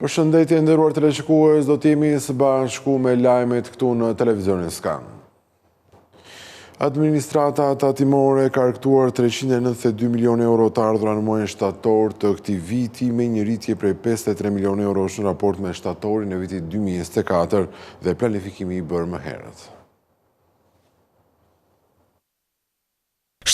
Përshëndetje nderuar teleshikues, do t'jemi së bashku me lajmet këtu në televizionin Skan. Administrata tatimore ka rkëtuar 392 milion euro të ardhura në muajin shtator të këtij viti me një rritje prej 53 milion euro në raport me shtatorin e vitit 2024 dhe planifikimi i bërë më herët.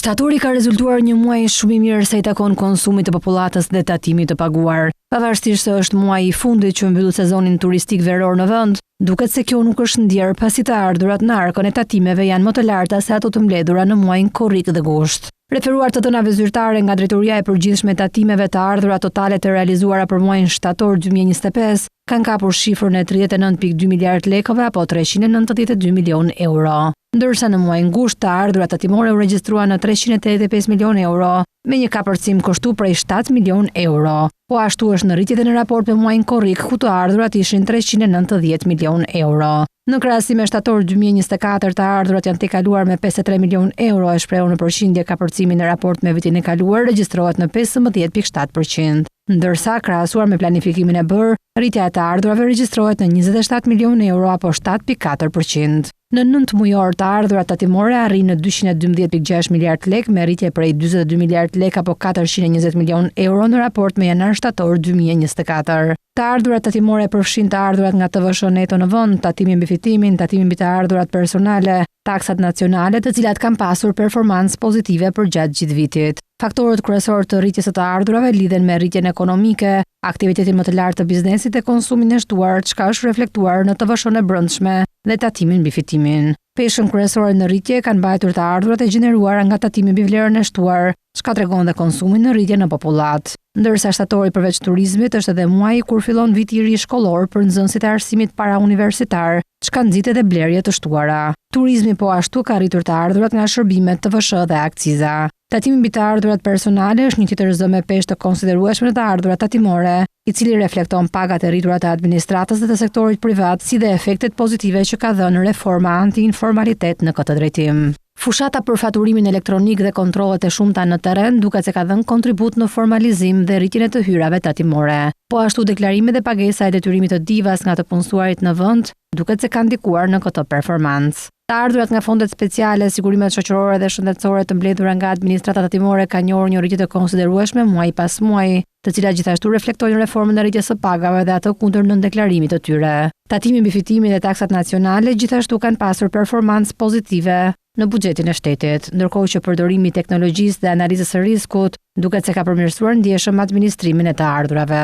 Shtatori ka rezultuar një muaj shumë i mirë sa i takon konsumit të popullatës dhe tatimit të paguar. Pavarësisht se është muaji i fundit që mbyll sezonin turistik veror në vend, duket se kjo nuk është ndjer pasi të ardhurat në arkën e tatimeve janë më të larta se ato të mbledhura në muajin korrik dhe gusht. Referuar të dhënave zyrtare nga Drejtoria e Përgjithshme e Tatimeve, të ardhurat totale të realizuara për muajin shtator 2025 kanë kapur shifrën e 39.2 miliard lekëve apo 392 milion euro. Ndërsa në muajin gusht të ardhurat tatimore u regjistruan në 385 milion euro, me një kapërcim kushtu prej 7 milion euro. Po ashtu është në rritje dhe në raport me muajin korrik, ku të ardhurat ishin 390 milion euro. Në krahasim me shtator 2024, të ardhurat janë tejkaluar me 53 milion euro, e shprehur në përqindje kapërcimi në raport me vitin e kaluar regjistrohet në 15.7%. Ndërsa krahasuar me planifikimin e bërë, rritja e të ardhurave regjistrohet në 27 milion euro apo 7.4%. Në 9 mujor të ardhurat tatimore arrin në 212.6 miliard lek me rritje prej 42 miliard lek apo 420 milion euro në raport me janar-shtator 2024. Të ardhurat tatimore përfshin të ardhurat nga TVSH neto në vend, tatimin mbi fitimin, tatimin mbi të ardhurat personale, taksat nacionale, të cilat kanë pasur performancë pozitive për gjatë gjithë vitit. Faktorët kryesor të rritjes së të ardhurave lidhen me rritjen ekonomike, aktivitetin më të lartë të biznesit e konsumin e shtuar, çka është reflektuar në TVSH-n e brendshme dhe tatimin mbi fitimin. Peshën kryesore në rritje kanë mbajtur të ardhurat e gjeneruara nga tatimi mbi vlerën e shtuar, çka tregon dhe konsumin në rritje në popullat. Ndërsa shtatori përveç turizmit është edhe muaji kur fillon viti i ri shkollor për nxënësit e arsimit parauniversitar, çka nxit edhe blerje të shtuara. Turizmi po ashtu ka rritur të ardhurat nga shërbimet, TVSH dhe akciza. Tatimi mbi të ardhurat personale është një tjetër zë me peshë të konsiderueshme në të ardhurat tatimore, i cili reflekton pagat e rritura të administratës dhe të sektorit privat, si dhe efektet pozitive që ka dhënë reforma anti-informalitet në këtë drejtim. Fushata për faturimin elektronik dhe kontrollet e shumta në terren duket se ka dhënë kontribut në formalizim dhe rritjen e të hyrave tatimore. Po ashtu deklarimi dhe pagesa e detyrimit të divas nga të punësuarit në vend duket se kanë ndikuar në këtë performancë. Të ardhurat nga fondet speciale, sigurimet shoqërore dhe shëndetësore të mbledhura nga administrata tatimore kanë njohur një rritje të konsiderueshme muaj pas muaji, të cilat gjithashtu reflektojnë reformën e rritjes së pagave dhe ato kundër nëndeklarimit të tyre. Tatimi mbi fitimin dhe taksat nacionale gjithashtu kanë pasur performancë pozitive në buxhetin e shtetit, ndërkohë që përdorimi i teknologjisë dhe analizës së riskut duket se ka përmirësuar ndjeshëm administrimin e të ardhurave.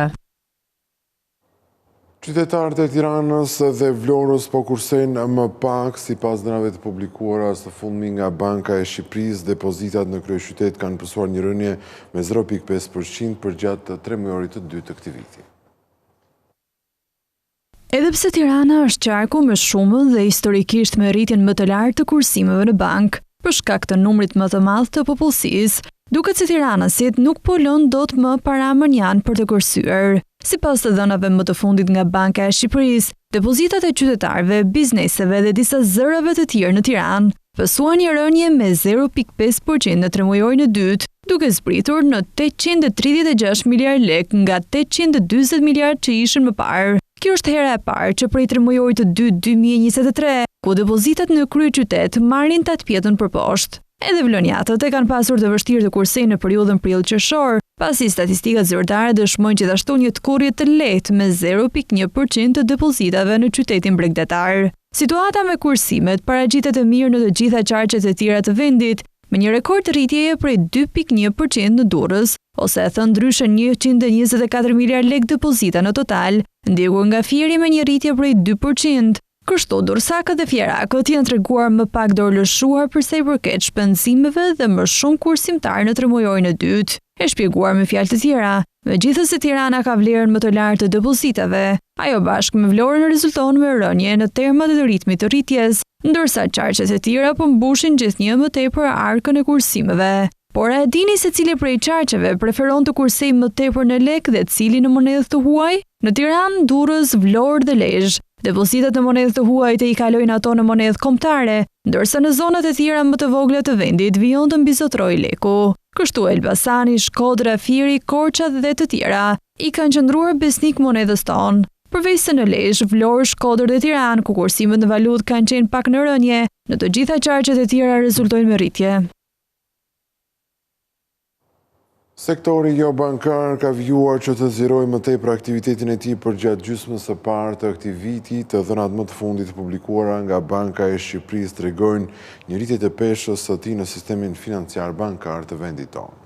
Qytetarët e Tiranës dhe Vlorës po kursejnë më pak sipas dhënave të publikuara së fundmi nga Banka e Shqipërisë. Depozitat në kryeqytet kanë pësuar një rënje me 0.5% për gjatë 3 muajit të dytë të këtij viti. Edhe pse Tirana është qarku me shumën dhe historikisht me rritjen më të lartë të kursimeve në bank, për shkak të numrit më të madh të popullsisë, duket se tiranasit nuk po lën dot më para mënjan për të kursyer. Sipas të dhënave më të fundit nga Banka e Shqipërisë, depozitat e qytetarëve, bizneseve dhe disa zërave të tjerë në Tiranë pësuan një rënje me 0.5% në tremujorin e dytë, duke zbritur në 836 miliard lek nga 840 miliard që ishin më parë. Kjo është hera e parë që prej tremujorit të dytë 2023, ku depozitat në kryeqytet marrin 8 pjetën për poshtë. Edhe vlonjatët e kanë pasur të vështirë të kursejnë në periudhën prill-qershor, pasi statistikat zyrtare dëshmojnë gjithashtu një tkurrje të lehtë me 0.1% të depozitave në qytetin bregdetar. Situata me kursimet paraqiten të mirë në të gjitha qarqet e tjera të vendit, me një rekord rritjeje prej 2.1% në Durrës, ose e thënë ndryshe 124 miliard lek depozita në total, ndjekur nga Fieri me një rritje prej 2%. Kështu Durrësakët dhe Fierakët janë treguar më pak dorëlëshuar për sa i përket shpenzimeve dhe më shumë kursimtar në tremujorin e dytë. E shpjeguar me fjalë të tjera, megjithëse Tirana ka vlerën më të lartë të depozitave, ajo bashkë me Vlorën rezulton me rënje në termat e ritmit të rritjes, ndërsa qarqet e tjera po mbushin gjithnjë më tepër arkën e kursimeve. Por a e dini se cili prej qarqeve preferon të kursej më tepër në lek dhe cili në monedhë të huaj? Në Tiranë, Durrës, Vlorë dhe Lezhë, depozitat në monedhë të huaj të i kalojnë ato në monedhë kombëtare, ndërsa në zonat e tjera më të vogla të vendit vijon të mbizotrojë leku. kështu Elbasani, Shkodra, Fieri, Korça dhe të tjera i kanë qëndruar besnik monedhës tonë. Përveç se në Lezhë, Vlorë, Shkodër dhe Tiranë, ku kursimet në valutë kanë qenë pak në rënje, në të gjitha qarqet e tjera rezultojnë me rritje. Sektori jo bankar ka vjuar që të zgjerojë më tepër aktivitetin e tij përgjatë gjysmës së parë të këtij viti. Të dhënat më të fundit publikuara nga Banka e Shqipërisë tregojnë një rritje të peshës së tij në sistemin financiar bankar të vendit tonë.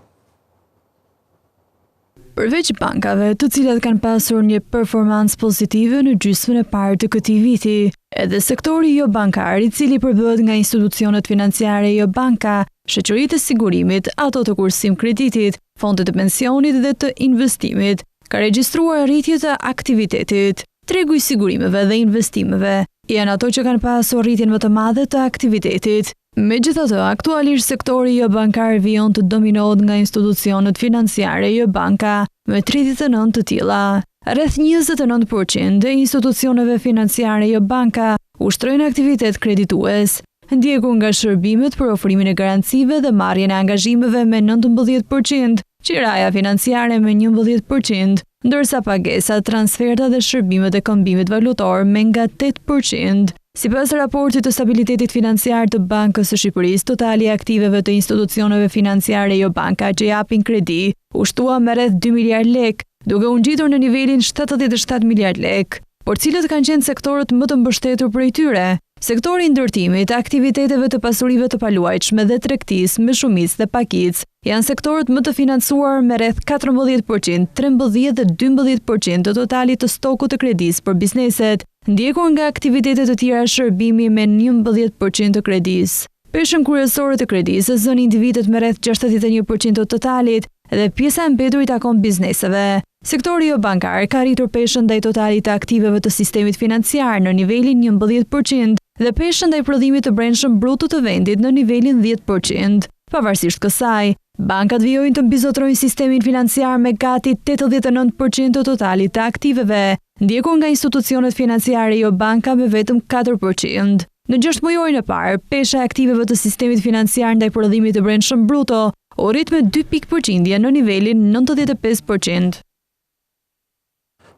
Përveç bankave, të cilat kanë pasur një performancë pozitive në gjysmën e parë të këtij viti, edhe sektori jo bankar, i cili përbëhet nga institucionet financiare jo banka, shoqëritë e sigurimit, ato të kursim kreditit, fondet e pensionit dhe të investimit, ka regjistruar rritje të aktivitetit. Tregu i sigurimeve dhe investimeve janë ato që kanë pasur rritjen më të madhe të aktivitetit. Megjithatë, aktualisht sektori jo bankar vijon të dominohet nga institucionet financiare jo banka, me 39 të tilla. Rreth 29% e institucioneve financiare jo banka ushtrojnë aktivitet kreditues, ndjekur nga shërbimet për ofrimin e garancive dhe marrjen e angazhimeve me 19%, qiraja financiare me 11%, ndërsa pagesat, transferta dhe shërbimet e këmbimit valutor me nga 8%. Sipas raportit të stabilitetit financiar të Bankës së Shqipërisë, totali i aktiveve të institucioneve financiare jo banka që japin kredi ushtua me rreth 2 miliard lek, duke u ngjitur në nivelin 77 miliard lek. Por cilët kanë qenë sektorët më të mbështetur prej tyre? Sektori i ndërtimit, aktiviteteve të pasurive të paluajtshme dhe tregtisë me shumicë dhe pakicë janë sektorët më të financuar me rreth 14%, 13 dhe 12% të totalit të stokut të kredisë për bizneset, ndjekur nga aktivitetet të tjera shërbimi me 11% të kredisë. Peshën kryesore të kredisë zën individët me rreth 61% të totalit dhe pjesa e mbetur i takon bizneseve. Sektori jo bankar ka rritur peshën ndaj totalit të aktiveve të sistemit financiar në nivelin 11% dhe peshën ndaj prodhimit të brendshëm bruto të vendit në nivelin 10%. Pavarësisht kësaj, bankat vijojnë të mbizotrojnë sistemin financiar me gati 89% të totalit të aktiveve, ndjekur nga institucionet financiare jo banka me vetëm 4%. Në 6 muajin e parë, pesha e aktiveve të sistemit financiar ndaj prodhimit të brendshëm bruto u rrit me 2 pikë përqindje në nivelin 95%.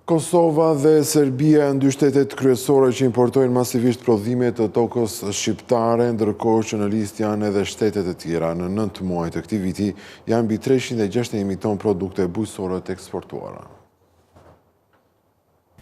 Kosova dhe Serbia janë dy shtetet kryesore që importojnë masivisht prodhime të tokës shqiptare, ndërkohë që në listë janë edhe shtetet e tjera. Në 9 muaj të këtij viti janë mbi 361.000 ton produkte bujqësore të eksportuara.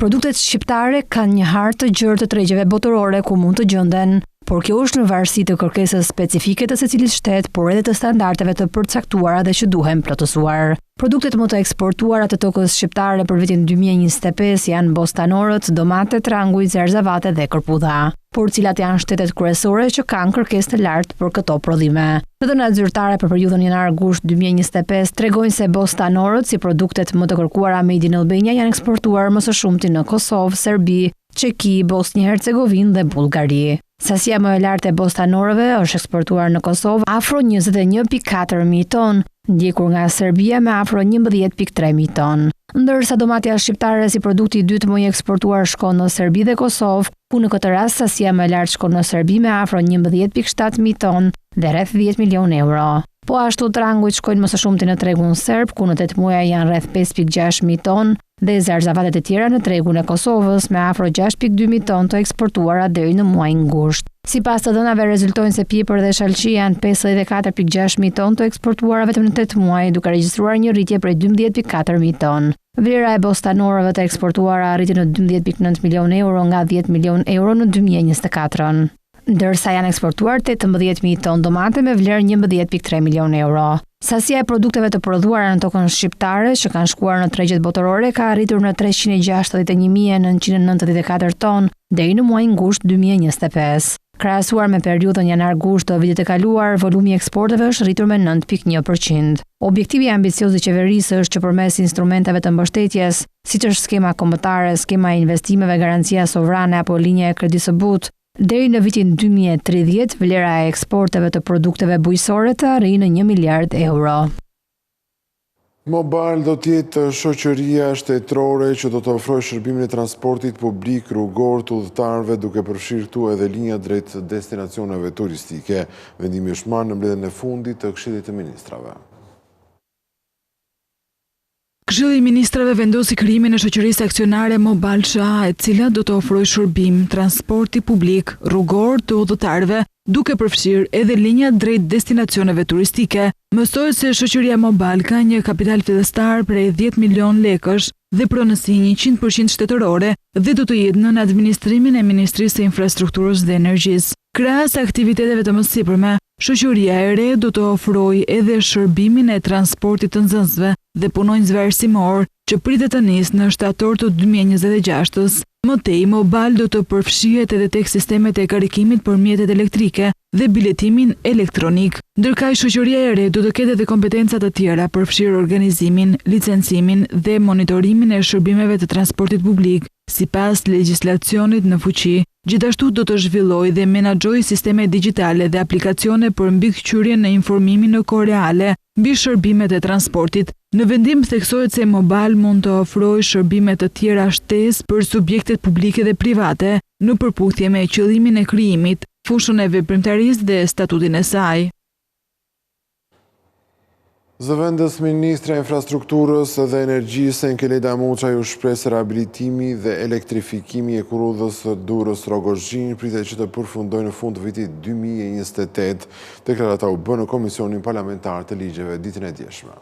Produktet shqiptare kanë një hartë të gjerë të tregjeve botërore ku mund të gjenden, por kjo është në varësi të kërkesës specifike të secilit shtet, por edhe të standardeve të përcaktuara dhe që duhen plotësuar. Produktet më të eksportuara të tokës shqiptare për vitin 2025 janë bostanorët, domatet, ranguj, zerzavate dhe kërpudha, por cilat janë shtetet kryesore që kanë kërkesë të lartë për këto prodhime. Të dhënat zyrtare për periudhën janar-gusht 2025 tregojnë se bostanorët si produktet më të kërkuara made in Albania janë eksportuar më së shumti në Kosovë, Serbi, Çeki, Bosnjë-Hercegovinë dhe Bullgari. Sasia më e lartë e bostanorëve është eksportuar në Kosovë afro 21.4 mijë ton, ndjekur nga Serbia me afro 11.3 mijë ton. Ndërsa domatja shqiptare si produkti i dytë më i eksportuar shkon në Serbi dhe Kosovë, ku në këtë rast sasia më e lartë shkon në Serbi me afro 11.7 mijë ton dhe rreth 10 milion euro. Po ashtu trangujt shkojnë më së shumti në tregun serb, ku në 8 muaj janë rreth 5.6 mijë ton, dhe zerzavatet e tjera në tregun e Kosovës me afro 6.2 mijë ton të eksportuara deri në muajin gusht. Sipas të dhënave rezultojnë se piper dhe shalqi janë 54.6 mijë ton të eksportuara vetëm në 8 muaj, duke regjistruar një rritje prej 12.4 mijë ton. Vlera e bostanorëve të eksportuara arriti në 12.9 milion euro nga 10 milion euro në 2024. Ndërsa janë eksportuar 18.000 ton domate me vlerë 11.3 milion euro. Sasia e produkteve të prodhuara në tokën shqiptare që kanë shkuar në tregjet botërore ka arritur në 361.994 ton deri në muajin gusht 2025. Krahasuar me periudhën janar-gusht të vitit të kaluar, volumi i eksporteve është rritur me 9.1%. Objektivi ambicioz i qeverisë është që përmes instrumenteve të mbështetjes, siç është skema kombëtare, skema e investimeve, garancia sovrane apo linja e kredisë së butë, deri në vitin 2030, vlera e eksporteve të produkteve bujqësore të arrijë në 1 miliard euro. Mobile do të jetë shoqëria shtetërore që do të ofrojë shërbimin e transportit publik rrugor të udhëtarëve, duke përfshirë këtu edhe linja drejt destinacioneve turistike. Vendimi është marrë në mbledhjen e fundit të Këshillit të Ministrave. Këshilli i Ministrave vendosi krijimin e shoqërisë aksionare Mobile SA, e cila do të ofrojë shërbim transporti publik rrugor të udhëtarëve, duke përfshirë edhe linja drejt destinacioneve turistike. Mësohet se shoqëria Mobile ka një kapital fillestar prej 10 milion lekësh dhe pronësi 100% shtetërore dhe do të jetë nën administrimin e Ministrisë së Infrastrukturës dhe Energjisë. Krahas aktiviteteve të mësipërme, shoqëria e re do të ofrojë edhe shërbimin e transportit të nxënësve dhe punonjësve arsimor që pritet të nisë në shtator të 2026-s. Më tej, Mobile do të përfshihet edhe tek sistemet e karikimit për mjetet elektrike dhe biletimin elektronik. Ndërkaq shoqëria e re do të ketë edhe kompetenca të tjera përfshirë organizimin, licencimin dhe monitorimin e shërbimeve të transportit publik, sipas legjislacionit në fuqi. Gjithashtu do të zhvillojë dhe menaxhojë sisteme digjitale dhe aplikacione për mbikëqyrjen në informimin në kohë reale mbi shërbimet e transportit. Në vendim theksohet se Mobile mund të ofrojë shërbime të tjera shtesë për subjektet publike dhe private në përputhje me qëllimin e krijimit, fushën e veprimtarisë dhe statutin e saj. Zëvendës Ministra e Infrastrukturës dhe Energjisë Enkeleda Muçaj u shpreh se rehabilitimi dhe elektrifikimi i kurudhës së Durrës-Rogozhin pritet që të përfundojë në fund të vitit 2028. Deklarata u bë në Komisionin Parlamentar të Ligjeve ditën e djeshme.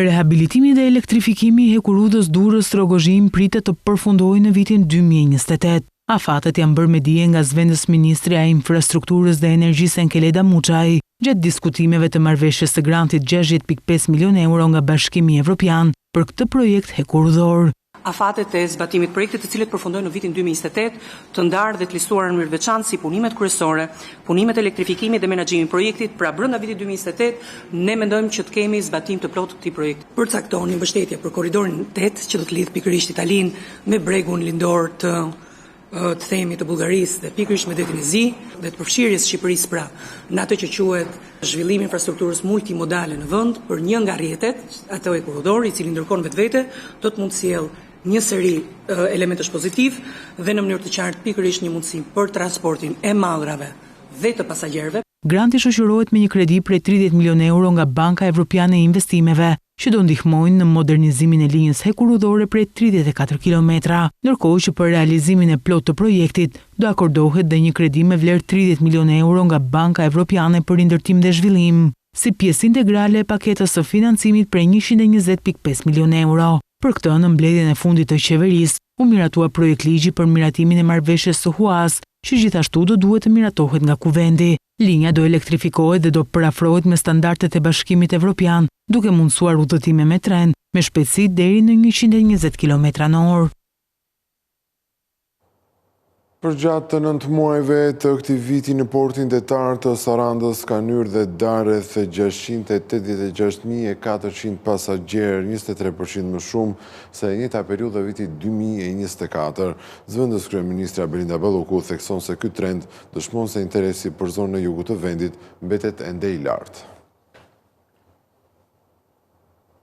Rehabilitimi dhe elektrifikimi i hekurudhës Durrës-Rogozhin pritet të përfundojë në vitin 2028. Afatet janë bërë me dije nga zëvendës Ministri e Infrastrukturës dhe Energjisë Enkeleda Muçaj gjatë diskutimeve të marrëveshjes së grantit 60.5 milion euro nga Bashkimi Evropian për këtë projekt hekurudhor. Afatet e zbatimit projektit të cilët përfundojnë në vitin 2028 të ndarë dhe të listuara në mënyrë veçantë si punimet kryesore, punimet elektrifikimi dhe menaxhimi i projektit, pra brenda vitit 2028 ne mendojmë që të kemi zbatim të plotë të këtij projekti. Përcaktoni mbështetja për korridorin 8 që do të lidh pikërisht Italinë me bregun lindor të themi të Bullgarisë dhe pikërisht me detin e Zi dhe të përfshirjes Shqipërisë pra në atë që quhet zhvillimi i infrastrukturës multimodale në vend për një nga rrjetet, ato e korridori i cili ndërkohë vetvete do të mund të sjellë një seri elementesh pozitiv dhe në mënyrë të qartë pikërisht një mundësi për transportin e mallrave dhe të pasagerëve. Granti shoqërohet me një kredi prej 30 milion euro nga Banka Evropiane e Investimeve, që do ndihmojnë në modernizimin e linjës hekurudhore prej 34 kilometra, ndërkohë që për realizimin e plotë të projektit do akordohet dhe një kredi me vlerë 30 milion euro nga Banka Evropiane për ndërtim dhe zhvillim, si pjesë integrale e paketës së financimit prej 120.5 milion euro. Për këtë, në mbledhjen e fundit të qeverisë, u miratua projekt ligji për miratimin e marrëveshjes së Huas, që gjithashtu do duhet të miratohet nga Kuvendi. Linja do elektrifikohet dhe do parafrohet me standardet e Bashkimit Evropian, duke mundësuar udhëtime me tren me shpejtësi deri në 120 km/h. Përgjatë të 9 muajve të këtij viti në portin detar të Sarandës kanë hyrë dhe dalë rreth 686.400 pasagjerë, 23% më shumë se e njëjta periudhë e vitit 2024. Zëvendës kryeministra Belinda Balloku thekson se ky trend dëshmon se interesi për zonën e jugut të vendit mbetet ende i lartë.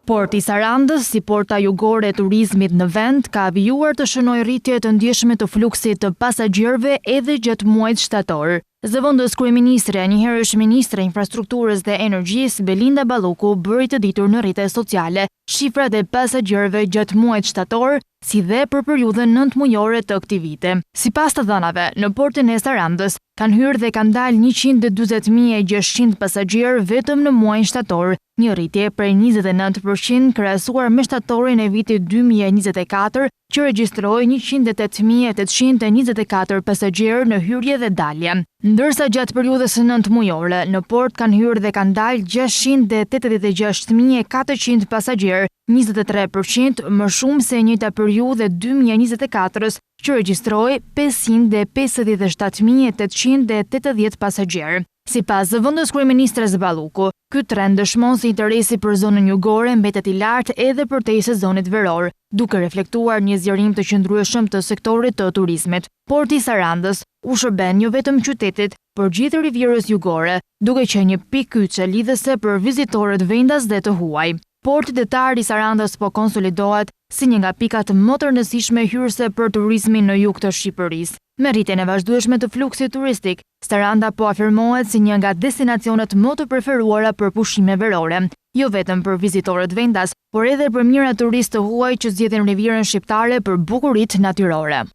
Porti i Sarandës, si porta jugore e turizmit në vend, ka vijuar të shënojë rritje të ndjeshme të fluksit të pasagjerëve edhe gjatë muajit shtator. Zëvendës kryeministre, njëherësh ministre e Infrastrukturës dhe Energjisë, Belinda Balloku bëri të ditur në rrjetet sociale shifrat e pasagjerëve gjatë muajit shtator, si dhe për periudhën 9 mujore të këtij viti. Sipas të dhënave, në portin e Sarandës kanë hyrë dhe kanë dalë 140.600 pasagjerë vetëm në muajin shtator, një rritje prej 29% krahasuar me shtatorin e vitit 2024, që regjistroi 108.824 pasagjerë në hyrje dhe dalje. Ndërsa gjatë periudhës së 9 mujore, në port kanë hyrë dhe kanë dalë 686.400 pasagjerë, 23% më shumë se njëjta periudhë e 2024-s, që regjistroi 557.880 pasagjerë. Sipas zëvendës kryeministres Balloku, ky trend dëshmon se interesi për zonën jugore mbetet i lartë edhe përtej sezonit veror, duke reflektuar një zgjerim të qëndrueshëm të sektorit të turizmit. Porti i Sarandës u shërben jo vetëm qytetit, por gjithë rivjerës jugore, duke qenë një pikë kyçe lidhëse për vizitorët vendas dhe të huaj. Porti detar i Sarandës po konsolidohet si një nga pikat më të rëndësishme hyrëse për turizmin në jug të Shqipërisë. Me rritjen e vazhdueshme të fluksit turistik, Saranda po afirmohet si një nga destinacionet më të preferuara për pushime verore. jo vetëm për vizitorët vendas, por edhe për mijëra turistë të huaj që zgjedhin Rivierën shqiptare për bukuritë natyrore.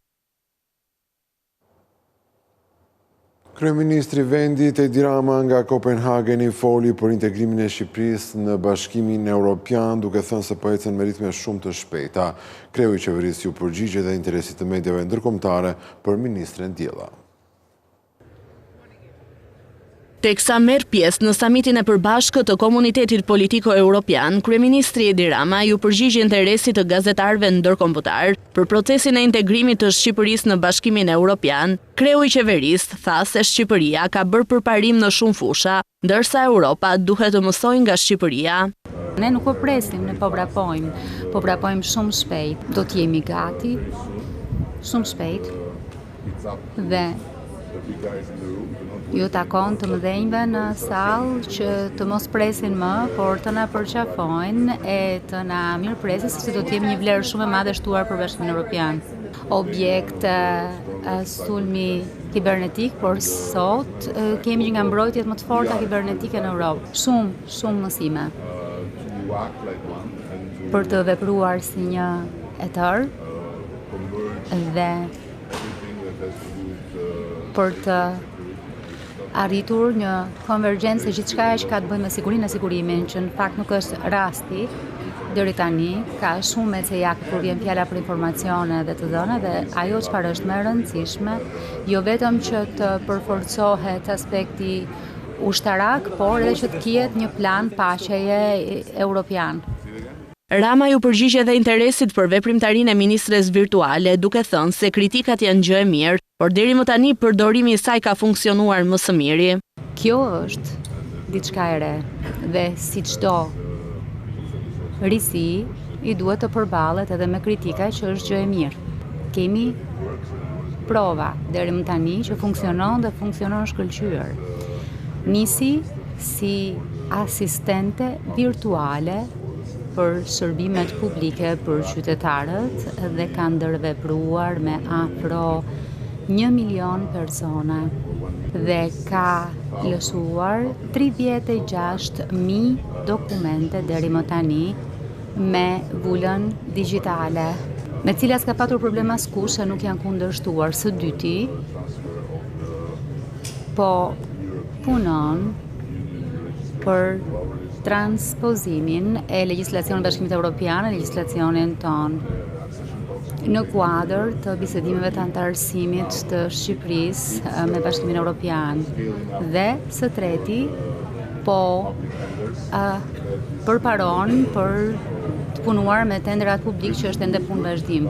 Kryeministri i vendit Edi Rama nga Kopenhageni foli për integrimin e Shqipërisë në Bashkimin Evropian, duke thënë se po ecën me ritme shumë të shpejta. Kreu i qeverisë u përgjigje dhe interesit të mediave ndërkombëtare për ministren Djella. Teksa merr pjesë në samitin e përbashkët të Komunitetit Politiko-Europian, Kryeministri Edi Rama ju përgjigj interesit të gazetarëve ndërkombëtar për procesin e integrimit të Shqipërisë në Bashkimin Evropian. Kreu i qeverisë tha se Shqipëria ka bërë përparim në shumë fusha, ndërsa Europa duhet të mësojë nga Shqipëria. Ne nuk po presim, ne po vrapojmë shumë shpejt. Do të jemi gati shumë shpejt dhe ju takon të mëdhenjve në sallë që të mos presin më, por të na përqafojnë e të na mirëpresin sepse do të jemi një vlerë shumë e madhe shtuar për Bashkimin Evropian. Objekt sulmi kibernetik, por sot kemi një nga mbrojtjet më të forta kibernetike në Europë. Shumë mësime. Për të vepruar si një etër dhe për të arritur një konvergjencë e gjithçka që ka të bëjë me sigurinë e sigurimin, që në fakt nuk është rasti deri tani, ka shumë me CEJAK kur vjen fjala për informacione dhe të dhëna dhe ajo çfarë është më e rëndësishme, jo vetëm që të përforcohet aspekti ushtarak, por edhe që të ketë një plan paqeje europian. Rama ju përgjigj edhe interesit për veprimtarinë e ministres virtuale, duke thënë se kritikat janë gjë e mirë, por deri më tani përdorimi i saj ka funksionuar më së miri. Kjo është diçka e re dhe si çdo risi i duhet të përballet edhe me kritika që është gjë e mirë. Kemi prova deri më tani që funksionon dhe funksionon shkëlqyer. Nisi si asistente virtuale për shërbimet publike për qytetarët dhe ka ndërvepruar me afro 1 milion persona dhe ka lëshuar 36.000 dokumente deri më tani me vulën digjitale, me cilat s'ka patur problem askush se nuk janë kundërshtuar. Së dyti, po punon për transpozimin e legjislacionit Bashkimit Evropian, legjislacionin ton, në kuadër të bisedimeve të antarësimit të Shqipërisë me Bashkimin Evropian. Dhe së treti, po përparon për të punuar me tenderat publik që është ende punë vazhdim.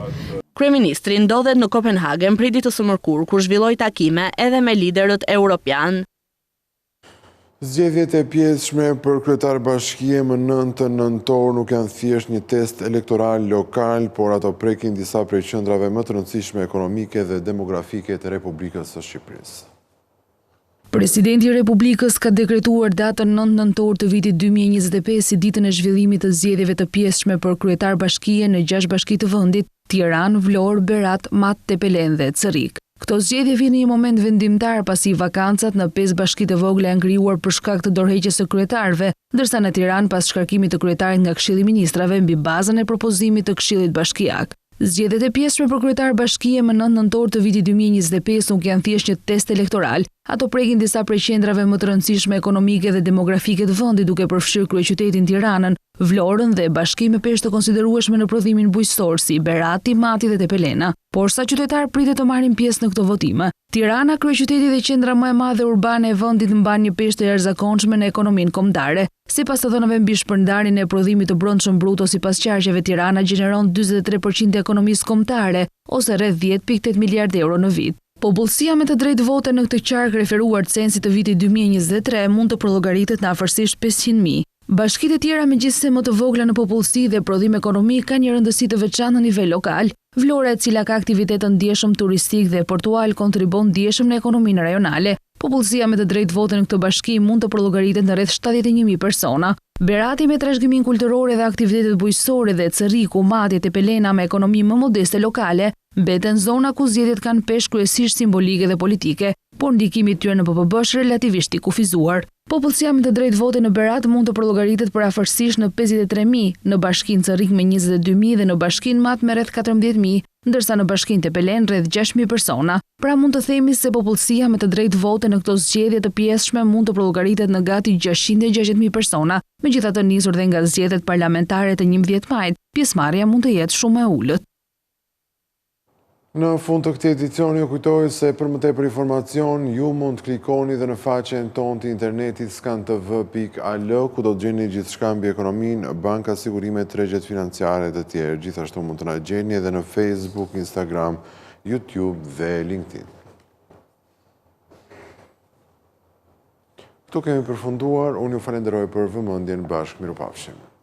Kryeministri ndodhet në Kopenhagen prej ditës së mërkurë kur zhvilloi takime edhe me liderët europian. Zgjedhjet e pjesshme për kryetar bashkie më 9 nëntor nuk janë thjesht një test elektoral lokal, por ato prekin disa prej qendrave më të rëndësishme ekonomike dhe demografike të Republikës së Shqipërisë. Presidenti i Republikës ka dekretuar datën 9 nëntor të vitit 2025 si ditën e zhvillimit të zgjedhjeve të pjesshme për kryetar bashkie në 6 bashki të vendit: Tiranë, Vlorë, Berat, Mat, Tepelen dhe Cërik. Këto zgjedhje vijnë në një moment vendimtar pasi vakancat në 5 bashki të vogla janë krijuar për shkak të dorëheqjes së kryetarëve, ndërsa në Tiranë pas shkarkimit të kryetarit nga Këshilli i Ministrave mbi bazën e propozimit të Këshillit Bashkiak. Zgjedhjet e pjesshme për kryetar bashkie më 9 nëntor të vitit 2025 nuk janë thjesht një test elektoral. Ato prekin disa prej qendrave më të rëndësishme ekonomike dhe demografike të vendit, duke përfshirë kryeqytetin Tiranën, Vlorën dhe bashki me peshë të konsiderueshme në prodhimin bujqësor si Berati, Mati dhe Tepelena. Por sa qytetar pritet të marrin pjesë në këto votime? Tirana, kryeqyteti dhe qendra më e madhe urbane e vendit, mban një peshë të jashtëzakonshme në ekonominë kombëtare. Sipas të dhënave mbi shpërndarjen e prodhimit të brendshëm bruto sipas qarqeve, Tirana gjeneron 43% e ekonomisë kombëtare ose rreth 10.8 miliardë euro në vit. Popullsia me të drejtë vote në këtë qark referuar censit të vitit 2023 mund të përllogaritet në afërsisht 500.000. Bashkitë e tjera megjithëse më të vogla në popullsi dhe prodhim ekonomik kanë një rëndësi të veçantë në nivel lokal. Vlora, e cila ka aktivitet të ndjeshëm turistik dhe portual, kontribon ndjeshëm në ekonominë rajonale. Popullsia me të drejtë vote në këtë bashki mund të përllogaritet në rreth 71.000 persona. Berati me trashëgimin kulturore dhe aktivitetet bujqësore dhe Cëriku, Mati, Tepelena me ekonomi më modeste lokale mbeten zona ku zgjedhjet kanë peshë kryesisht simbolike dhe politike, por ndikimi i tyre në PPB është relativisht i kufizuar. Popullsia me të drejtë vote në Berat mund të përllogaritet për afërsisht në 53.000, në bashkinë Cerrik me 22.000 dhe në bashkinë Mat me rreth 14.000, ndërsa në bashkinë Tepelen rreth 6.000 persona. Pra mund të themi se popullsia me të drejtë vote në këto zgjedhje të pjesshme mund të përllogaritet në gati 660.000 persona, megjithatë nisur dhe nga zgjedhjet parlamentare të 11 majit, pjesëmarrja mund të jetë shumë e ulët. Në fund të këtij edicioni ju kujtoj se për më tepër informacion ju mund të klikoni dhe në faqen tonë të internetit skantv.al ku do të gjeni gjithçka mbi ekonominë, banka, sigurimet, tregjet financiare dhe të tjerë. Gjithashtu mund të na gjeni edhe në Facebook, Instagram, YouTube dhe LinkedIn. Këtu kemi përfunduar, unë ju falenderoj për vëmendjen, bashkë mirupafshim.